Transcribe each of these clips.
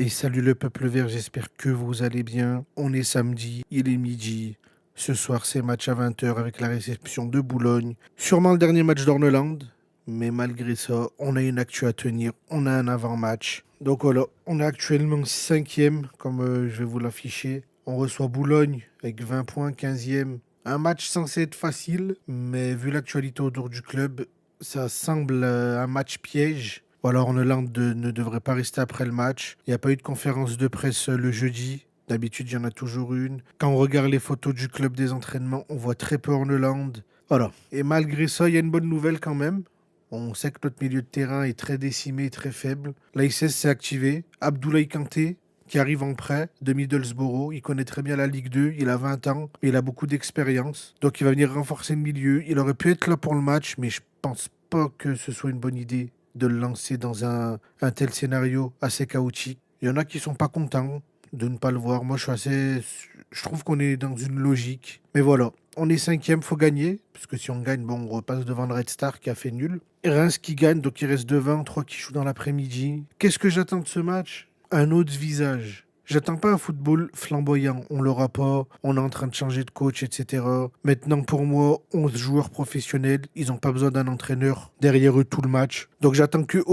Et salut le peuple vert, j'espère que vous allez bien. On est samedi, il est midi. Ce soir, c'est match à 20 h avec la réception de Boulogne. Sûrement le dernier match d'Orneland. Mais malgré ça, on a une actu à tenir. On a un avant-match. Donc voilà, on est actuellement cinquième, comme je vais vous l'afficher. On reçoit Boulogne avec 20 points, 15e. Un match censé être facile, mais vu l'actualité autour du club, ça semble un match piège. Ou alors Orneland ne devrait pas rester après le match. Il n'y a pas eu de conférence de presse le jeudi. D'habitude, il y en a toujours une. Quand on regarde les photos du club des entraînements, on voit très peu Orneland. Voilà. Et malgré ça, il y a une bonne nouvelle quand même. On sait que notre milieu de terrain est très décimé, très faible. L'AISS s'est activé. Abdoulaye Kanté, qui arrive en prêt de Middlesbrough. Il connaît très bien la Ligue 2. Il a 20 ans, mais il a beaucoup d'expérience. Donc il va venir renforcer le milieu. Il aurait pu être là pour le match, mais je pense pas que ce soit une bonne idée de le lancer dans un tel scénario assez chaotique. Il y en a qui sont pas contents de ne pas le voir. Moi, je trouve qu'on est dans une logique. Mais voilà, on est cinquième, faut gagner. Parce que si on gagne, bon, on repasse devant le Red Star qui a fait nul. Et Reims qui gagne, donc il reste devant, 3 qui jouent dans l'après-midi. Qu'est-ce que j'attends de ce match? Un autre visage. J'attends pas un football flamboyant, on l'aura pas, on est en train de changer de coach, etc. Maintenant, pour moi, 11 joueurs professionnels, ils n'ont pas besoin d'un entraîneur derrière eux tout le match. Donc j'attends que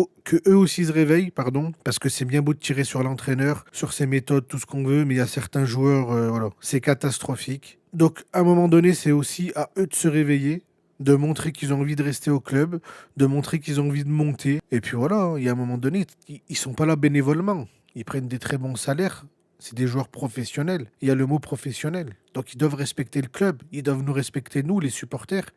eux aussi se réveillent, pardon, parce que c'est bien beau de tirer sur l'entraîneur, sur ses méthodes, tout ce qu'on veut, mais il y a certains joueurs, voilà, c'est catastrophique. Donc à un moment donné, c'est aussi à eux de se réveiller, de montrer qu'ils ont envie de rester au club, de montrer qu'ils ont envie de monter. Et puis voilà, il y a un moment donné, ils sont pas là bénévolement. Ils prennent des très bons salaires. C'est des joueurs professionnels. Il y a le mot professionnel. Donc ils doivent respecter le club. Ils doivent nous respecter, nous, les supporters.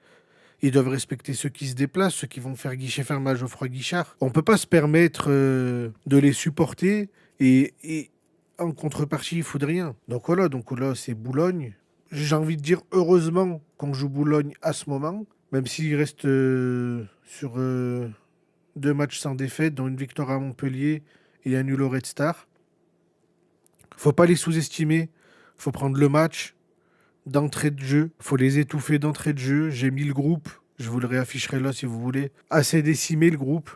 Ils doivent respecter ceux qui se déplacent, ceux qui vont faire guichet ferme à Geoffroy Guichard. On ne peut pas se permettre de les supporter et en contrepartie, il faut de rien. Donc là, c'est Boulogne. J'ai envie de dire heureusement qu'on joue Boulogne à ce moment, même s'il reste sur 2 matchs sans défaite, dont une victoire à Montpellier et un nul au Red Star. Faut pas les sous-estimer. Faut prendre le match d'entrée de jeu. Faut les étouffer d'entrée de jeu. J'ai mis le groupe. Je vous le réafficherai là si vous voulez. Assez décimé le groupe.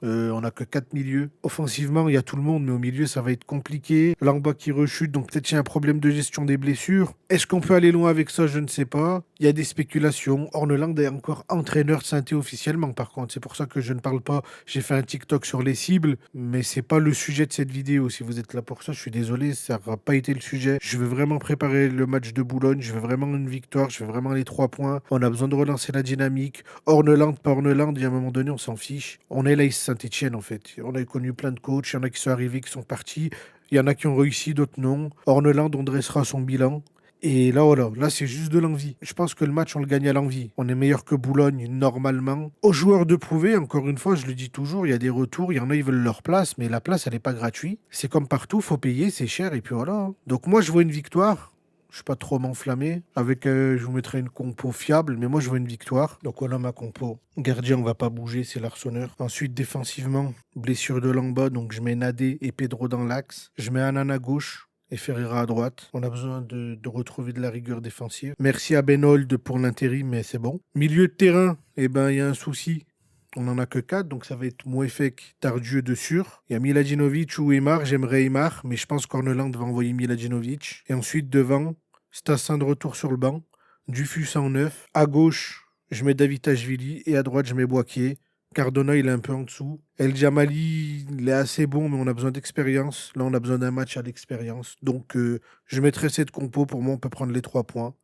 On n'a que 4 milieux. Offensivement, il y a tout le monde, mais au milieu, ça va être compliqué. Langba qui rechute, donc peut-être il y a un problème de gestion des blessures. Est-ce qu'on peut aller loin avec ça? Je ne sais pas. Il y a des spéculations. Orneland est encore entraîneur de Saint-Étienne officiellement, par contre. C'est pour ça que je ne parle pas. J'ai fait un TikTok sur les cibles, mais c'est pas le sujet de cette vidéo. Si vous êtes là pour ça, je suis désolé, ça n'aura pas été le sujet. Je veux vraiment préparer le match de Boulogne. Je veux vraiment une victoire. Je veux vraiment les 3 points. On a besoin de relancer la dynamique. Orneland, pas Orneland, il y a un moment donné, on s'en fiche. On est là, Saint-Etienne, en fait. On a connu plein de coachs. Il y en a qui sont arrivés, qui sont partis. Il y en a qui ont réussi, d'autres non. Orneland, on dressera son bilan. Et là, voilà, là, c'est juste de l'envie. Je pense que le match, on le gagne à l'envie. On est meilleur que Boulogne, normalement. Aux joueurs de prouver, encore une fois, je le dis toujours, il y a des retours, il y en a, ils veulent leur place, mais la place, elle n'est pas gratuite. C'est comme partout, faut payer, c'est cher, et puis voilà, hein. Donc moi, je vois une victoire. Je ne vais pas trop m'enflammer. Avec, je vous mettrai une compo fiable, mais moi, je vois une victoire. Donc voilà ma compo. Gardien, on va pas bouger, c'est l'Arseneur. Ensuite, défensivement, blessure de Langba, donc je mets Nadé et Pedro dans l'axe. Je mets Anan à gauche et Ferreira à droite. On a besoin de retrouver de la rigueur défensive. Merci à Benold pour l'intérim, mais c'est bon. Milieu de terrain, eh ben, il y a un souci. On n'en a que 4, donc ça va être Mouefek, Tardieu de sûr. Il y a Miladinovic ou Aymar. J'aimerais Aymar, mais je pense qu'Orneland va envoyer Miladinovic. Et ensuite, devant, Stassin de retour sur le banc. Dufus en 9. À gauche, je mets Davitashvili. Et à droite, je mets Boakier. Cardona, il est un peu en dessous. El Jamali, il est assez bon, mais on a besoin d'expérience. Là, on a besoin d'un match à l'expérience. Donc, je mettrai cette compo. Pour moi, on peut prendre les 3 points.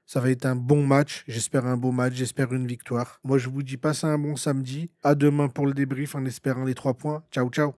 Ça va être un bon match. J'espère un beau match. J'espère une victoire. Moi, je vous dis, passez un bon samedi. À demain pour le débrief en espérant les 3 points. Ciao, ciao.